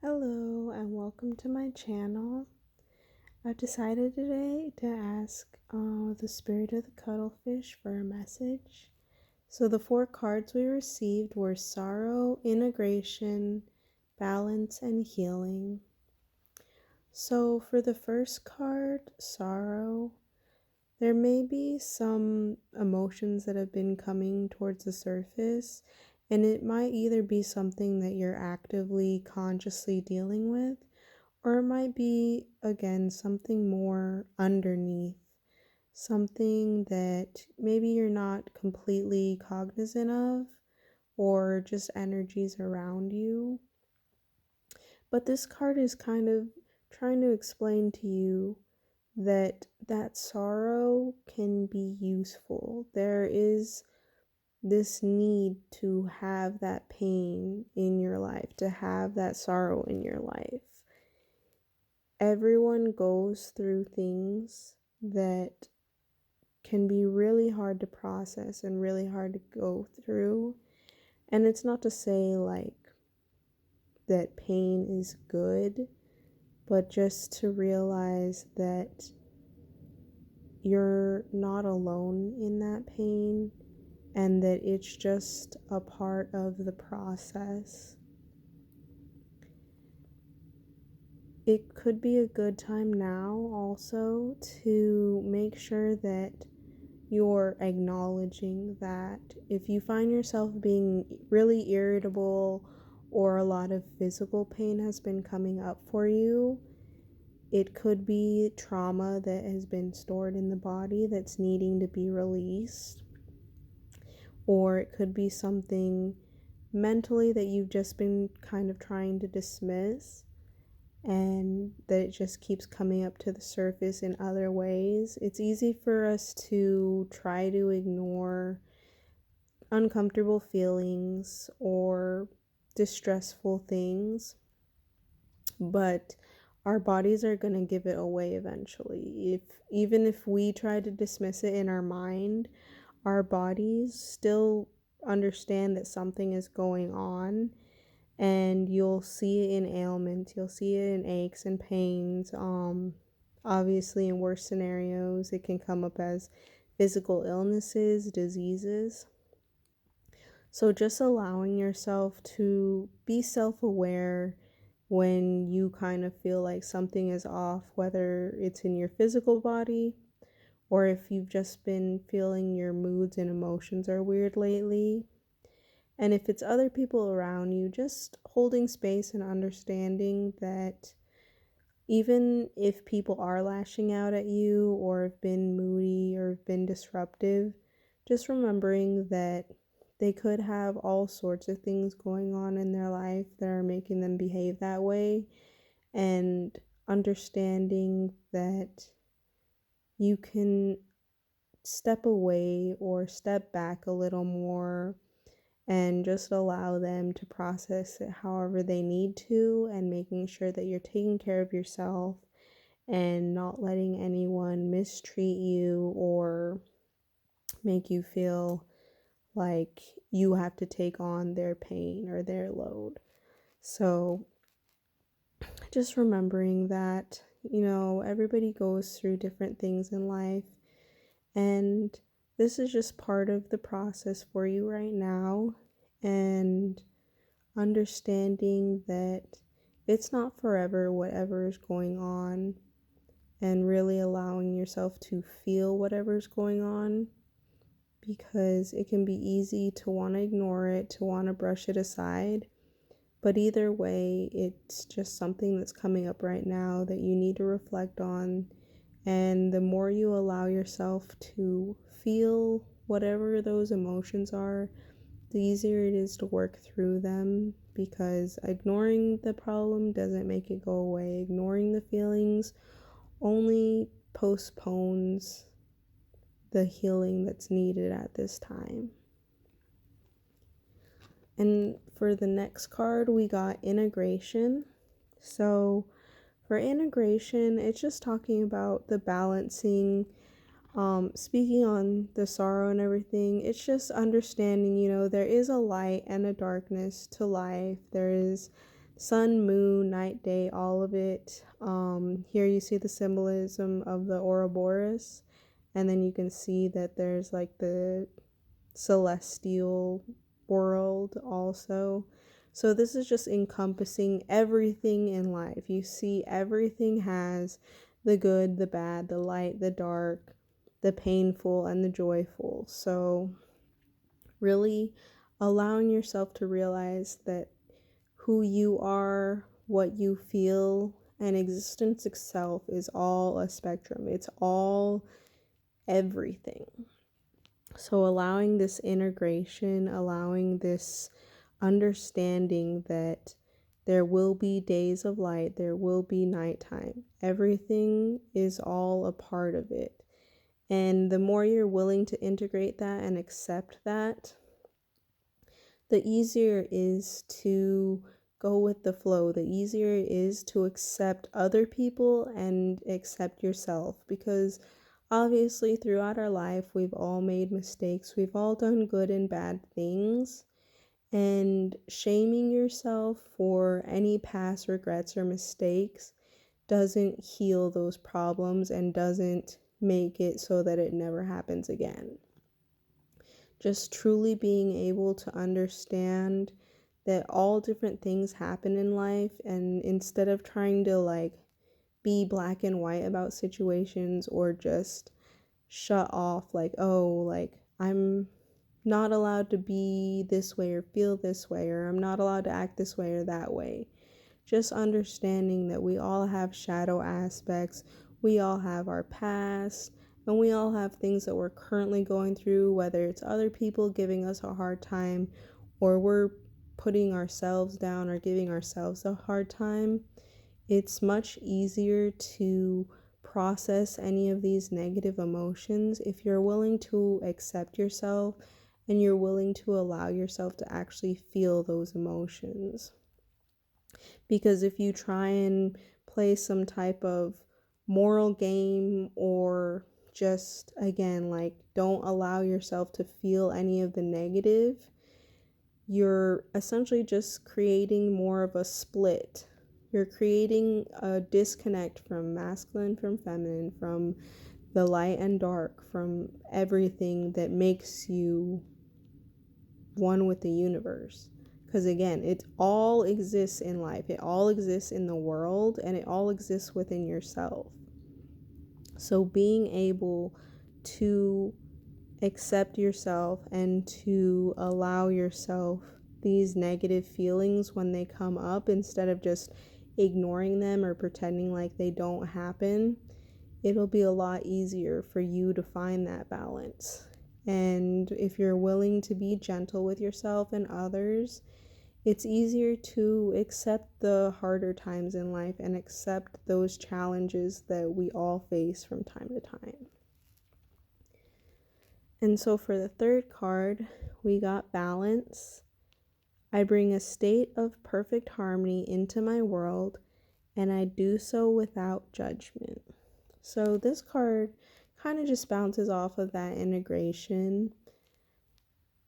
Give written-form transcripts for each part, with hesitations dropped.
Hello and welcome to my channel. I've decided today to ask the spirit of the cuttlefish for a message. So the 4 cards we received were sorrow, integration, balance, and healing. So for the first card, sorrow, there may be some emotions that have been coming towards the surface, and it might either be something that you're actively, consciously dealing with, or it might be, again, something more underneath, something that maybe you're not completely cognizant of, or just energies around you. But this card is kind of trying to explain to you that sorrow can be useful. There is this need to have that pain in your life, to have that sorrow in your life. Everyone goes through things that can be really hard to process and really hard to go through. And it's not to say like that pain is good, but just to realize that you're not alone in that pain and that it's just a part of the process. It could be a good time now also to make sure that you're acknowledging that if you find yourself being really irritable or a lot of physical pain has been coming up for you, it could be trauma that has been stored in the body that's needing to be released, or it could be something mentally that you've just been kind of trying to dismiss and that it just keeps coming up to the surface in other ways. It's easy for us to try to ignore uncomfortable feelings or distressful things, but our bodies are going to give it away eventually. Even if we try to dismiss it in our mind, our bodies still understand that something is going on, and you'll see it in ailments, you'll see it in aches and pains. Obviously in worse scenarios it can come up as physical illnesses, diseases. So just allowing yourself to be self-aware when you kind of feel like something is off, whether it's in your physical body or if you've just been feeling your moods and emotions are weird lately. And if it's other people around you, just holding space and understanding that even if people are lashing out at you or have been moody or have been disruptive, just remembering that they could have all sorts of things going on in their life that are making them behave that way, and understanding that you can step away or step back a little more and just allow them to process it however they need to, and making sure that you're taking care of yourself and not letting anyone mistreat you or make you feel like you have to take on their pain or their load. So just remembering that, everybody goes through different things in life, and this is just part of the process for you right now, and understanding that it's not forever whatever is going on, and really allowing yourself to feel whatever's going on, because it can be easy to want to ignore it, to want to brush it aside. But either way, it's just something that's coming up right now that you need to reflect on. And the more you allow yourself to feel whatever those emotions are, the easier it is to work through them, because ignoring the problem doesn't make it go away. Ignoring the feelings only postpones the healing that's needed at this time. And for the next card, we got integration. So for integration, it's just talking about the balancing. Speaking on the sorrow and everything, it's just understanding, there is a light and a darkness to life. There is sun, moon, night, day, all of it. Here you see the symbolism of the Ouroboros, and then you can see that there's like the celestial world also. So this is just encompassing everything in life. You see, everything has the good, the bad, the light, the dark, the painful, and the joyful. So really allowing yourself to realize that who you are, what you feel, and existence itself is all a spectrum. It's all everything. So allowing this integration, allowing this understanding that there will be days of light, there will be nighttime. Everything is all a part of it. And the more you're willing to integrate that and accept that, the easier it is to go with the flow, the easier it is to accept other people and accept yourself. Because obviously, throughout our life, we've all made mistakes, we've all done good and bad things. And shaming yourself for any past regrets or mistakes doesn't heal those problems and doesn't make it so that it never happens again. Just truly being able to understand that all different things happen in life, and instead of trying to like be black and white about situations or just shut off like, oh, like I'm not allowed to be this way or feel this way, or I'm not allowed to act this way or that way. Just understanding that we all have shadow aspects, we all have our past, and we all have things that we're currently going through, whether it's other people giving us a hard time or we're putting ourselves down or giving ourselves a hard time. It's much easier to process any of these negative emotions if you're willing to accept yourself and you're willing to allow yourself to actually feel those emotions. Because if you try and play some type of moral game or just, again, like don't allow yourself to feel any of the negative, you're essentially just creating more of a split. You're creating a disconnect from masculine, from feminine, from the light and dark, from everything that makes you one with the universe. Because again, it all exists in life, it all exists in the world, and it all exists within yourself. So being able to accept yourself and to allow yourself these negative feelings when they come up, instead of just ignoring them or pretending like they don't happen, it'll be a lot easier for you to find that balance. And if you're willing to be gentle with yourself and others, it's easier to accept the harder times in life and accept those challenges that we all face from time to time. And so for the third card, we got balance. I bring a state of perfect harmony into my world, and I do so without judgment. So this card kind of just bounces off of that integration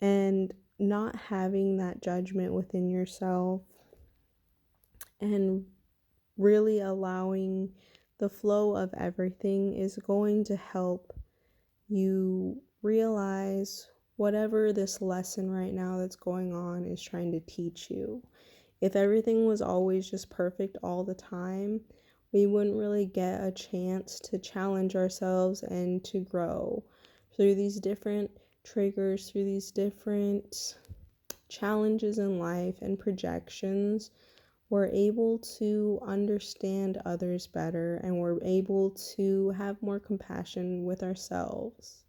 and not having that judgment within yourself, and really allowing the flow of everything is going to help you realize whatever this lesson right now that's going on is trying to teach you. If everything was always just perfect all the time, we wouldn't really get a chance to challenge ourselves and to grow through these different triggers, through these different challenges in life and projections. We're able to understand others better, and we're able to have more compassion with ourselves.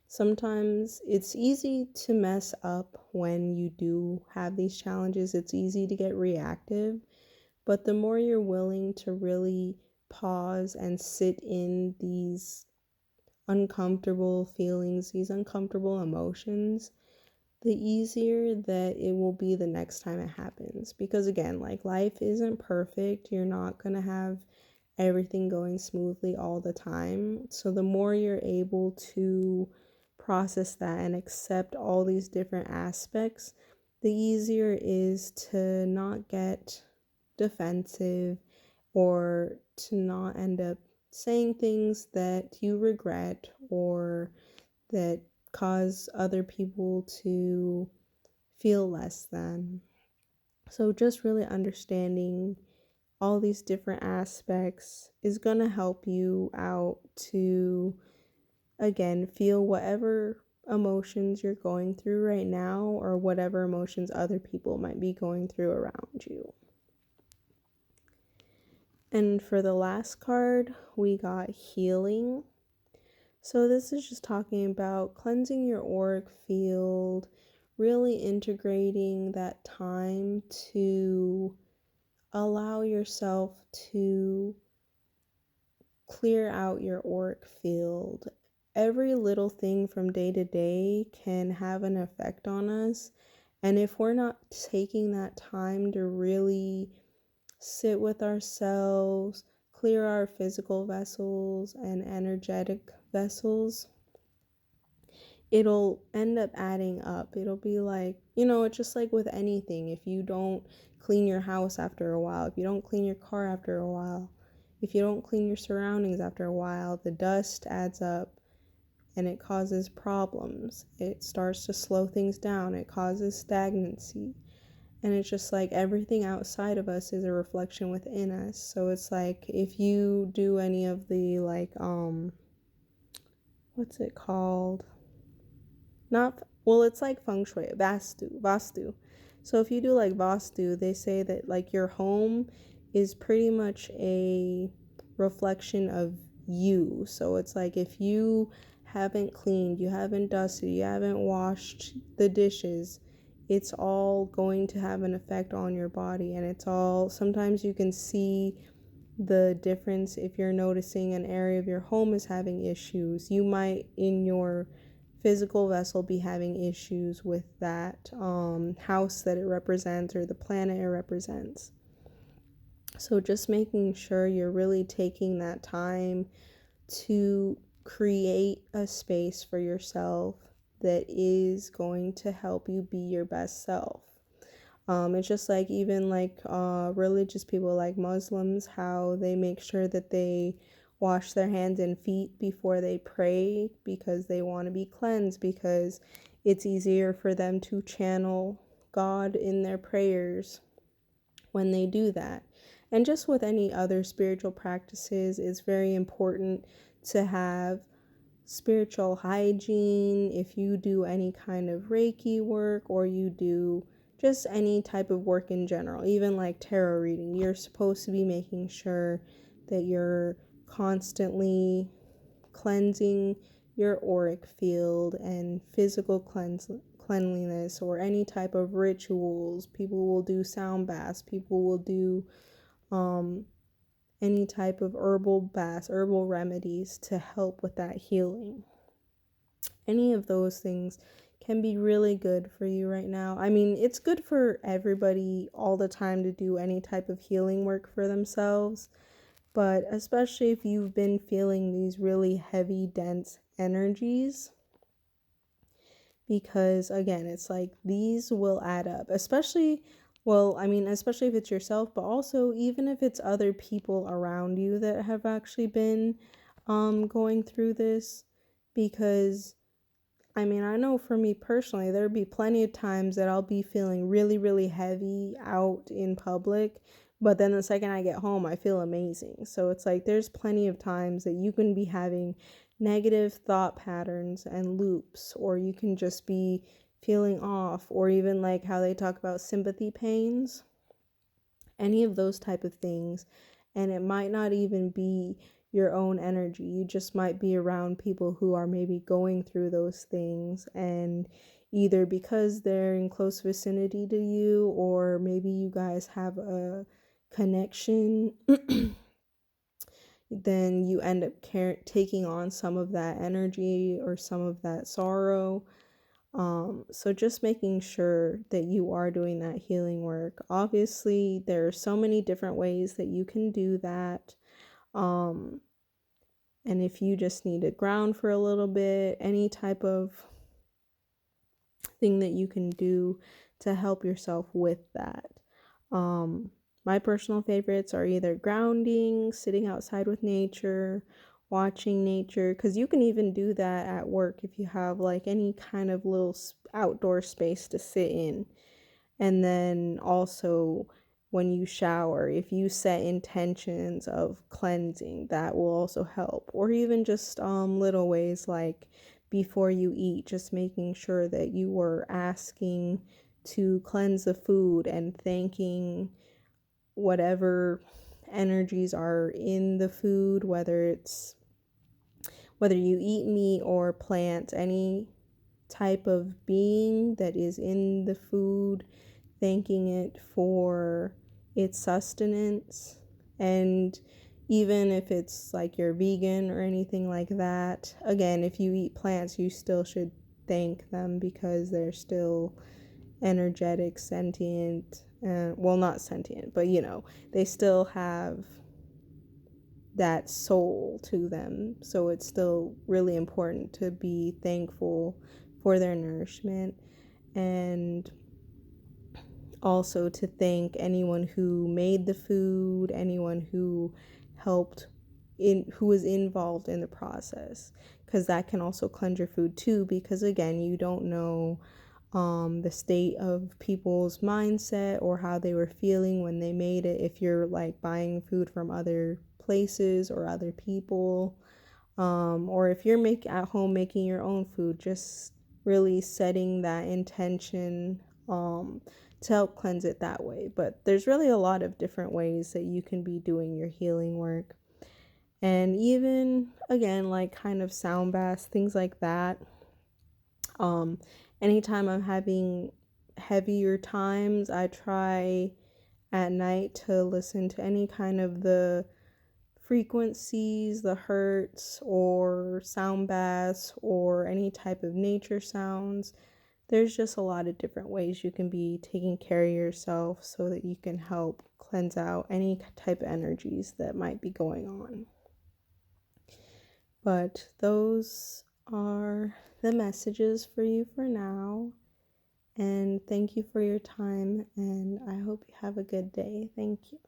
Sometimes it's easy to mess up when you do have these challenges. It's easy to get reactive, but the more you're willing to really pause and sit in these uncomfortable feelings, these uncomfortable emotions, the easier that it will be the next time it happens. Because again, like life isn't perfect. You're not going to have everything going smoothly all the time. So the more you're able to process that and accept all these different aspects, the easier it is to not get defensive, or to not end up saying things that you regret or that cause other people to feel less than. So just really understanding all these different aspects is going to help you out to, again, feel whatever emotions you're going through right now or whatever emotions other people might be going through around you. And for the last card, we got healing. So this is just talking about cleansing your auric field, really integrating that time to allow yourself to clear out your auric field. Every little thing from day to day can have an effect on us. And if we're not taking that time to really sit with ourselves, clear our physical vessels and energetic vessels, it'll end up adding up. It'll be like, it's just like with anything. If you don't clean your house after a while, if you don't clean your car after a while, if you don't clean your surroundings after a while, the dust adds up and it causes problems. It starts to slow things down. It causes stagnancy. And it's just like everything outside of us is a reflection within us. So it's like if you do any of the what's it called? It's like feng shui, vastu. So if you do like vastu, they say that like your home is pretty much a reflection of you. So it's like if you haven't cleaned, you haven't dusted, you haven't washed the dishes, it's all going to have an effect on your body. And sometimes you can see the difference if you're noticing an area of your home is having issues. You might in your physical vessel be having issues with that house that it represents or the planet it represents. So just making sure you're really taking that time to create a space for yourself that is going to help you be your best self. It's just like even like religious people like Muslims, how they make sure that they wash their hands and feet before they pray because they want to be cleansed, because it's easier for them to channel God in their prayers when they do that. And just with any other spiritual practices, it's very important to have spiritual hygiene. If you do any kind of Reiki work or you do just any type of work in general, even like tarot reading, you're supposed to be making sure that you're constantly cleansing your auric field and physical cleanliness, or any type of rituals. People will do sound baths, people will do any type of herbal baths, herbal remedies to help with that healing. Any of those things can be really good for you right now. I mean, it's good for everybody all the time to do any type of healing work for themselves, but especially if you've been feeling these really heavy, dense energies, because again, it's like these will add up, especially if it's yourself, but also even if it's other people around you that have actually been going through this. Because I know for me personally, there'd be plenty of times that I'll be feeling really, really heavy out in public, but then the second I get home, I feel amazing. So it's like there's plenty of times that you can be having negative thought patterns and loops, or you can just be feeling off, or even like how they talk about sympathy pains, any of those type of things. And it might not even be your own energy. You just might be around people who are maybe going through those things, and either because they're in close vicinity to you, or maybe you guys have a connection, then you end up taking on some of that energy or some of that sorrow. So just making sure that you are doing that healing work. Obviously, there are so many different ways that you can do that. And if you just need to ground for a little bit, any type of thing that you can do to help yourself with that. My personal favorites are either grounding, sitting outside with nature, watching nature, because you can even do that at work if you have like any kind of little outdoor space to sit in. And then also when you shower, if you set intentions of cleansing, that will also help. Or even just little ways like before you eat, just making sure that you were asking to cleanse the food and thanking whatever energies are in the food, whether you eat meat or plants, any type of being that is in the food, thanking it for its sustenance. And even if it's like you're vegan or anything like that, again, if you eat plants, you still should thank them because they're still energetic, sentient, well, not sentient, but they still have that soul to them. So it's still really important to be thankful for their nourishment, and also to thank anyone who made the food, anyone who helped who was involved in the process, because that can also cleanse your food too, because again, you don't know the state of people's mindset or how they were feeling when they made it, if you're like buying food from other places or other people, or if you're at home making your own food, just really setting that intention to help cleanse it that way. But there's really a lot of different ways that you can be doing your healing work. And even again, like kind of sound baths, things like that. Um, Anytime I'm having heavier times, I try at night to listen to any kind of the frequencies, the hertz, or sound baths, or any type of nature sounds. There's just a lot of different ways you can be taking care of yourself so that you can help cleanse out any type of energies that might be going on. But those are the messages for you for now. And thank you for your time, and I hope you have a good day. Thank you.